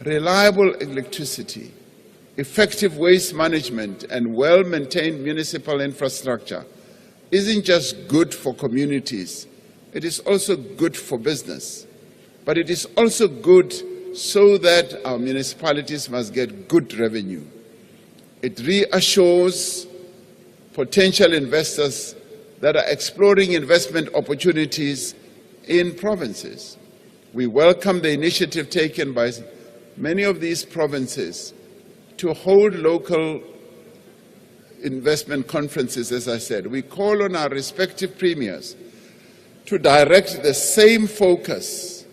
reliable electricity, effective waste management, and well-maintained municipal infrastructure isn't just good for communities, it is also good for business. But it is also good so that our municipalities must get good revenue. It reassures potential investors that are exploring investment opportunities in provinces. We welcome the initiative taken by many of these provinces to hold local investment conferences, as I said. We call on our respective premiers to direct the same focus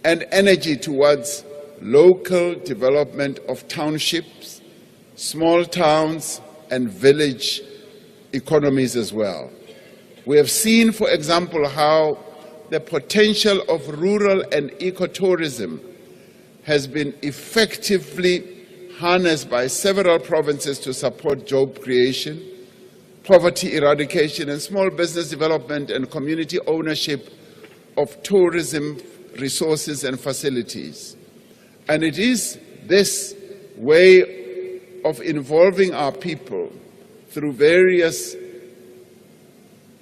and energy towards local development of townships, small towns, and village economies as well. We have seen, for example, how the potential of rural and ecotourism has been effectively harnessed by several provinces to support job creation, poverty eradication, and small business development and community ownership of tourism resources and facilities. And it is this way of involving our people through various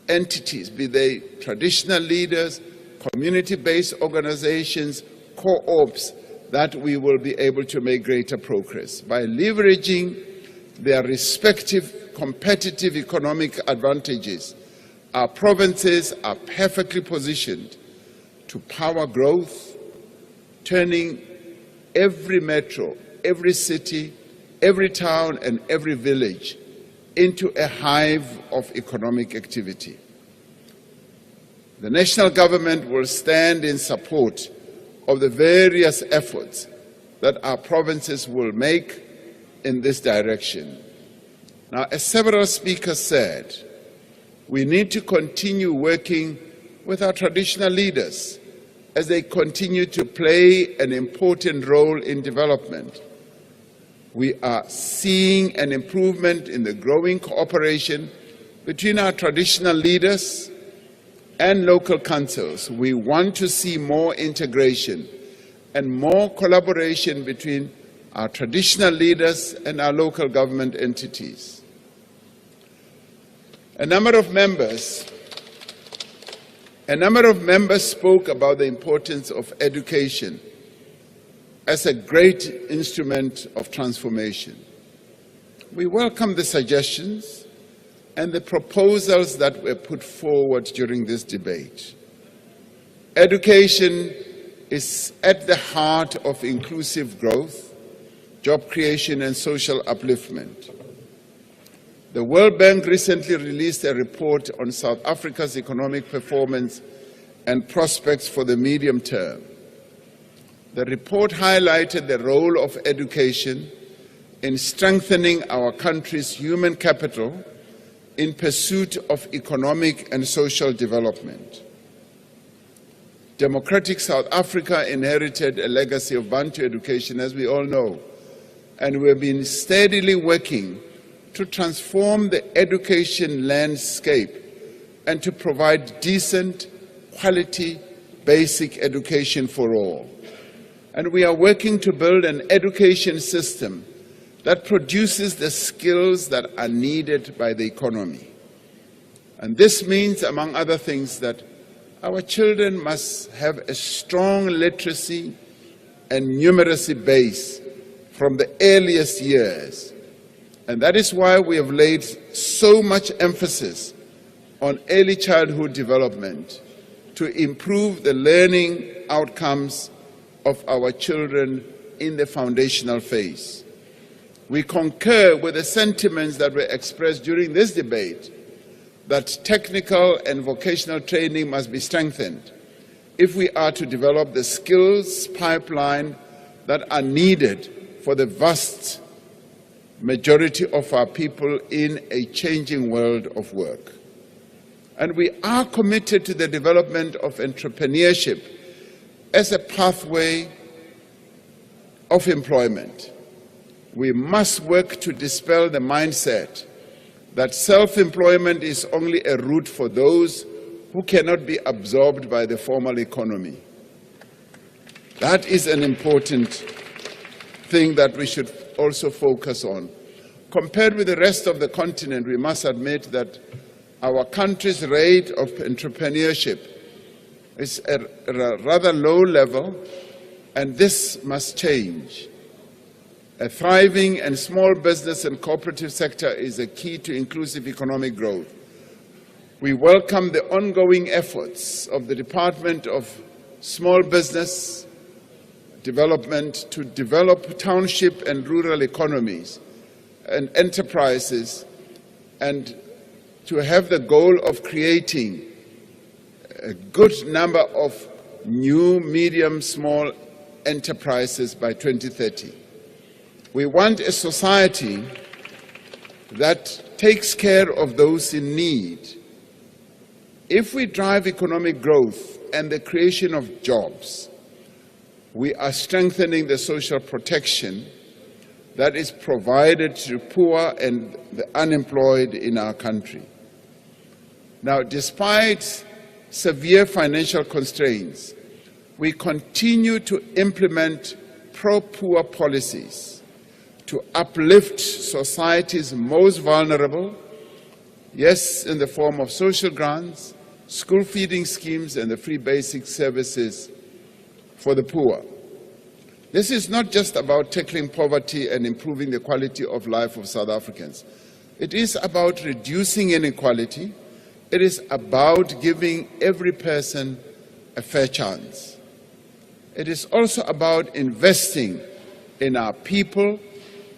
entities, be they traditional leaders, community-based organizations, co-ops, that we will be able to make greater progress. By leveraging their respective competitive economic advantages, our provinces are perfectly positioned to power growth, turning every metro, every city, every town, and every village into a hive of economic activity. The national government will stand in support of the various efforts that our provinces will make in this direction. Now, as several speakers said, we need to continue working with our traditional leaders as they continue to play an important role in development. We are seeing an improvement in the growing cooperation between our traditional leaders and local councils. We want to see more integration and more collaboration between our traditional leaders and our local government entities. A number of members spoke about the importance of education as a great instrument of transformation. We welcome the suggestions and the proposals that were put forward during this debate. Education is at the heart of inclusive growth, job creation, and social upliftment. The World Bank recently released a report on South Africa's economic performance and prospects for the medium term. The report highlighted the role of education in strengthening our country's human capital in pursuit of economic and social development. Democratic South Africa inherited a legacy of Bantu education, as we all know, and we have been steadily working to transform the education landscape and to provide decent, quality, basic education for all. And we are working to build an education system that produces the skills that are needed by the economy. And this means, among other things, that our children must have a strong literacy and numeracy base from the earliest years. And that is why we have laid so much emphasis on early childhood development to improve the learning outcomes of our children in the foundational phase. We concur with the sentiments that were expressed during this debate that technical and vocational training must be strengthened if we are to develop the skills pipeline that are needed for the vast majority of our people in a changing world of work. And we are committed to the development of entrepreneurship as a pathway of employment. We must work to dispel the mindset that self-employment is only a route for those who cannot be absorbed by the formal economy. That is an important thing that we should also focus on. Compared with the rest of the continent, we must admit that our country's rate of entrepreneurship is at a rather low level, and this must change. A thriving and small business and cooperative sector is a key to inclusive economic growth. We welcome the ongoing efforts of the Department of Small Business Development to develop township and rural economies and enterprises, and to have the goal of creating a good number of new medium small enterprises by 2030. We want a society that takes care of those in need. If we drive economic growth and the creation of jobs, we are strengthening the social protection that is provided to poor and the unemployed in our country. Now, despite severe financial constraints, we continue to implement pro-poor policies to uplift society's most vulnerable, yes, in the form of social grants, school feeding schemes, and the free basic services for the poor. This is not just about tackling poverty and improving the quality of life of South Africans. It is about reducing inequality. It is about giving every person a fair chance. It is also about investing in our people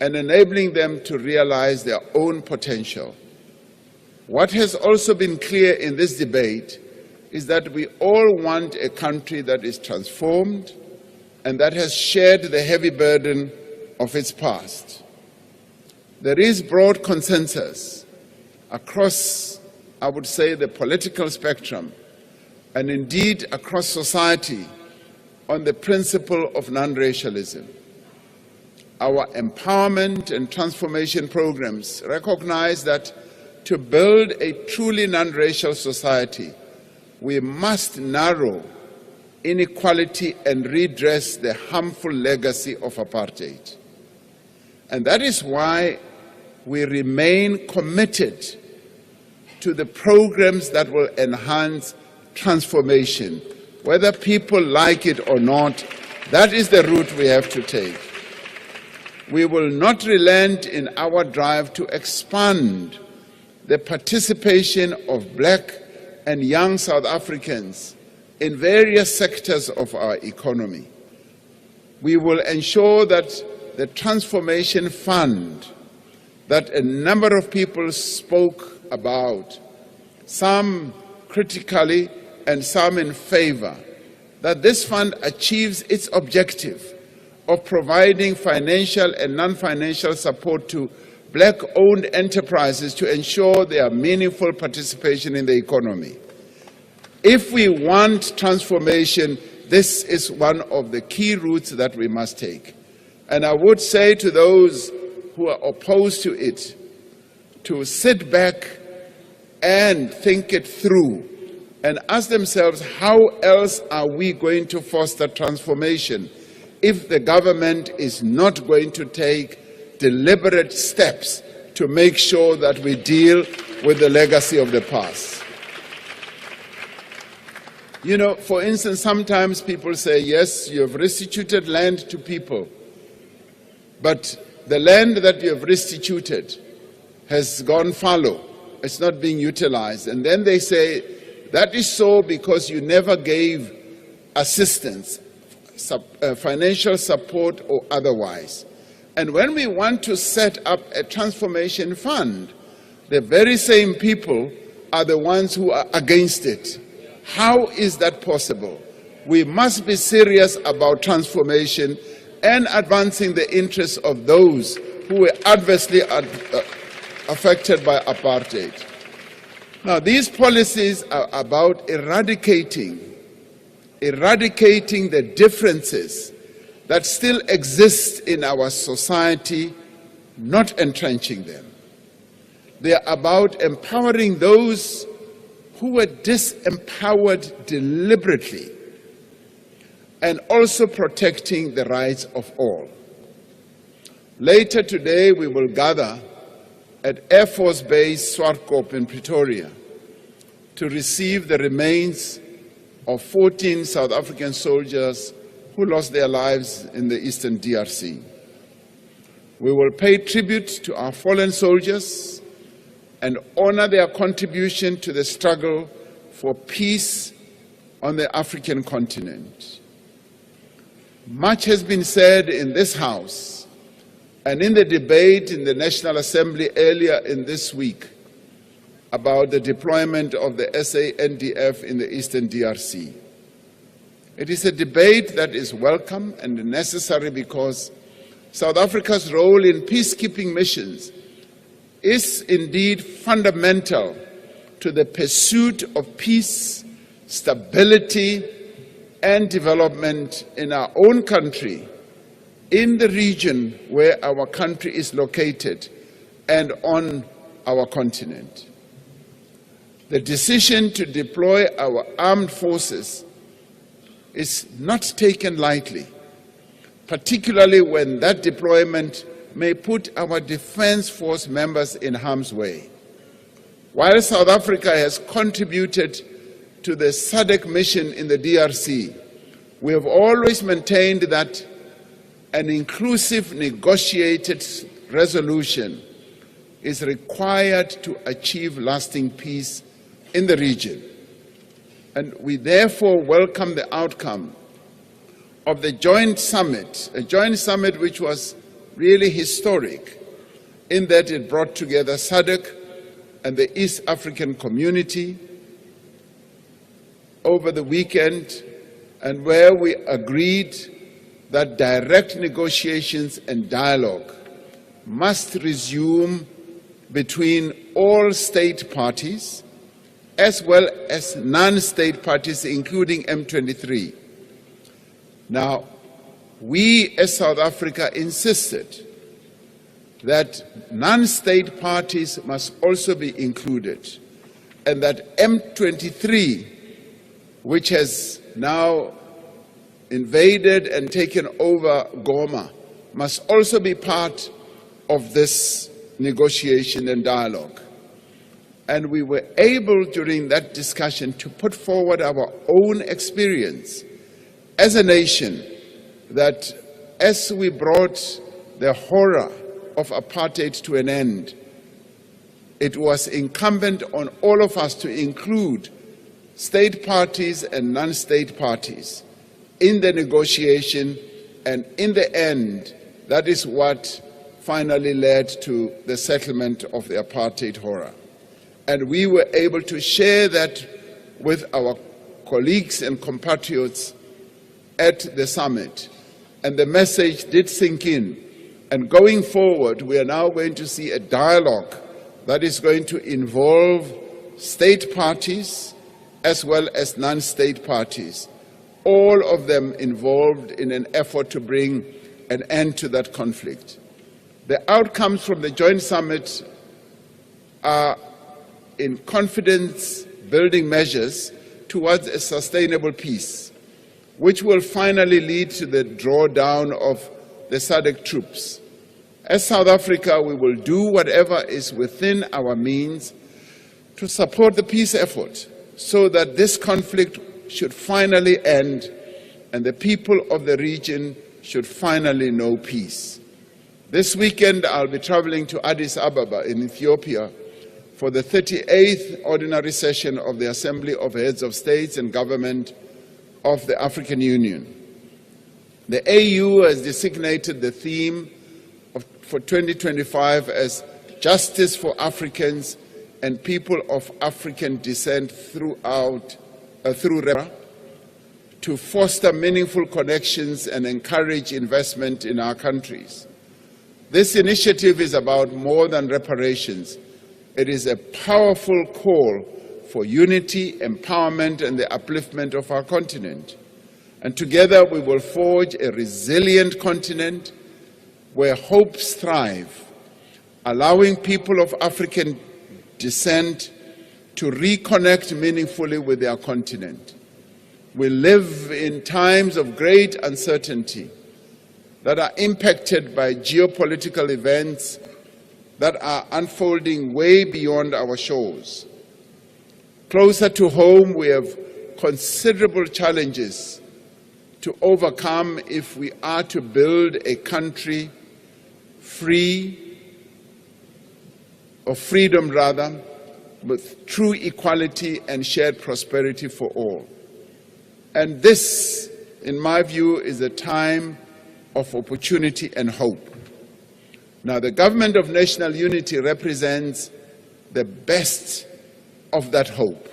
and enabling them to realize their own potential. What has also been clear in this debate is that we all want a country that is transformed and that has shared the heavy burden of its past. There is broad consensus across, I would say, the political spectrum, and indeed across society, on the principle of non-racialism. Our empowerment and transformation programs recognize that to build a truly non-racial society, we must narrow inequality and redress the harmful legacy of apartheid. And that is why we remain committed to the programs that will enhance transformation. Whether people like it or not, that is the route we have to take. We will not relent in our drive to expand the participation of black and young South Africans in various sectors of our economy. We will ensure that the transformation fund that a number of people spoke about, some critically and some in favor, that this fund achieves its objective of providing financial and non-financial support to black-owned enterprises to ensure their meaningful participation in the economy. If we want transformation, this is one of the key routes that we must take. And I would say to those who are opposed to it, to sit back and think it through and ask themselves, how else are we going to foster transformation if the government is not going to take deliberate steps to make sure that we deal with the legacy of the past? You know, for instance, sometimes people say, yes, you have restituted land to people, but the land that you have restituted has gone fallow. It's not being utilized. And then they say, that is so because you never gave assistance, financial support or otherwise. And when we want to set up a transformation fund, the very same people are the ones who are against it. How is that possible? We must be serious about transformation and advancing the interests of those who were adversely affected by apartheid. Now, these policies are about eradicating the differences that still exist in our society, not entrenching them. They are about empowering those who were disempowered deliberately. and also protecting the rights of all. Later today, we will gather at Air Force Base Swartkop in Pretoria to receive the remains of 14 South African soldiers who lost their lives in the Eastern DRC. We will pay tribute to our fallen soldiers and honor their contribution to the struggle for peace on the African continent. Much has been said in this House and in the debate in the National Assembly earlier in this week about the deployment of the SANDF in the Eastern DRC. It is a debate that is welcome and necessary because South Africa's role in peacekeeping missions is indeed fundamental to the pursuit of peace, stability, and development in our own country, in the region where our country is located, and on our continent. The decision to deploy our armed forces is not taken lightly, particularly when that deployment may put our defense force members in harm's way. While South Africa has contributed to the SADC mission in the DRC, we have always maintained that an inclusive negotiated resolution is required to achieve lasting peace in the region. And we therefore welcome the outcome of the joint summit, a joint summit which was really historic in that it brought together SADC and the East African community over the weekend, and where we agreed that direct negotiations and dialogue must resume between all state parties as well as non-state parties, including M23. Now, we as South Africa insisted that non-state parties must also be included, and that M23, which has now invaded and taken over Goma, must also be part of this negotiation and dialogue. And we were able during that discussion to put forward our own experience as a nation, that as we brought the horror of apartheid to an end, it was incumbent on all of us to include state parties and non-state parties in the negotiation, and in the end, that is what finally led to the settlement of the apartheid horror. And we were able to share that with our colleagues and compatriots at the summit. And the message did sink in. And going forward, we are now going to see a dialogue that is going to involve state parties as well as non-state parties, all of them involved in an effort to bring an end to that conflict. The outcomes from the joint summit are in confidence-building measures towards a sustainable peace, which will finally lead to the drawdown of the SADC troops. As South Africa, we will do whatever is within our means to support the peace effort so that this conflict should finally end and the people of the region should finally know peace. This weekend, I'll be traveling to Addis Ababa in Ethiopia for the 38th ordinary session of the Assembly of Heads of States and Government of the African Union. The AU has designated the theme for 2025 as Justice for Africans and People of African Descent through to foster meaningful connections and encourage investment in our countries. This initiative is about more than reparations. It is a powerful call for unity, empowerment, and the upliftment of our continent. And together we will forge a resilient continent where hopes thrive, allowing people of African descent to reconnect meaningfully with their continent. We live in times of great uncertainty that are impacted by geopolitical events that are unfolding way beyond our shores. Closer to home, we have considerable challenges to overcome if we are to build a country freedom with true equality and shared prosperity for all. And this, in my view, is a time of opportunity and hope. Now, the Government of National Unity represents the best of that hope.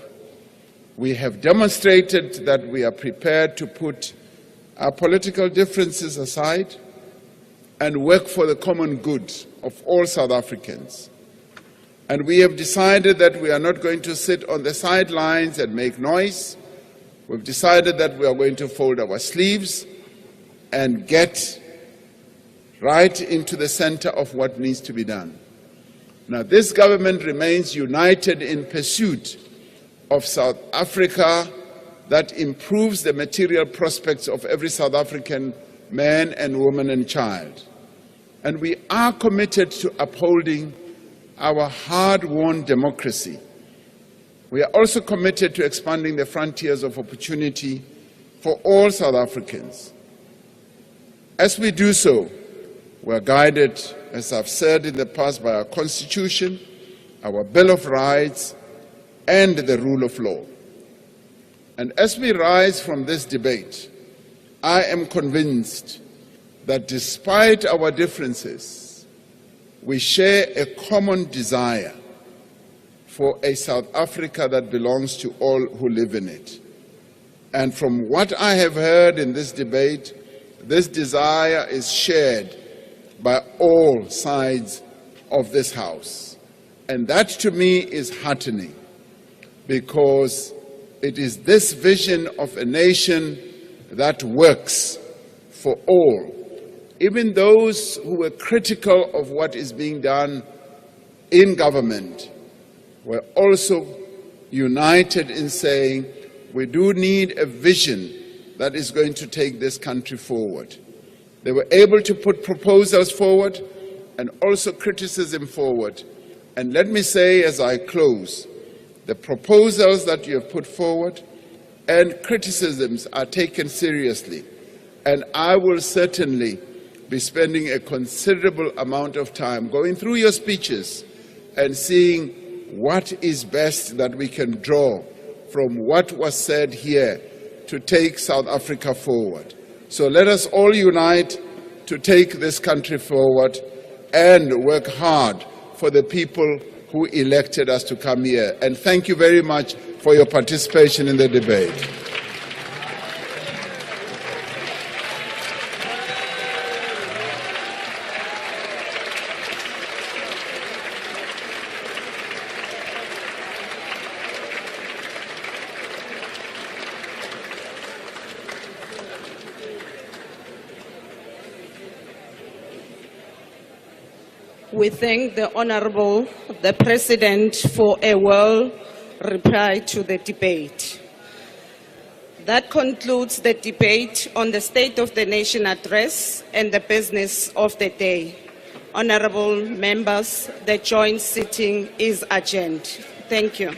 We have demonstrated that we are prepared to put our political differences aside and work for the common good of all South Africans. And we have decided that we are not going to sit on the sidelines and make noise. We've decided that we are going to fold our sleeves and get right into the center of what needs to be done. Now, this government remains united in pursuit of South Africa that improves the material prospects of every South African man and woman and child. And we are committed to upholding our hard-won democracy. We are also committed to expanding the frontiers of opportunity for all South Africans. As we do so, we are guided, as I've said in the past, by our Constitution, our Bill of Rights, and the rule of law. And as we rise from this debate, I am convinced that despite our differences, we share a common desire for a South Africa that belongs to all who live in it. And from what I have heard in this debate, this desire is shared by all sides of this House. And that to me is heartening, because it is this vision of a nation that works for all. Even those who were critical of what is being done in government were also united in saying we do need a vision that is going to take this country forward. They were able to put proposals forward and also criticism forward. And let me say as I close, the proposals that you have put forward and criticisms are taken seriously. And I will certainly be spending a considerable amount of time going through your speeches and seeing what is best that we can draw from what was said here to take South Africa forward. So let us all unite to take this country forward and work hard for the people who elected us to come here. And thank you very much for your participation in the debate. We thank the Honorable, the President, for a well reply to the debate. That concludes the debate on the State of the Nation address and the business of the day. Honorable members, the joint sitting is adjourned. Thank you.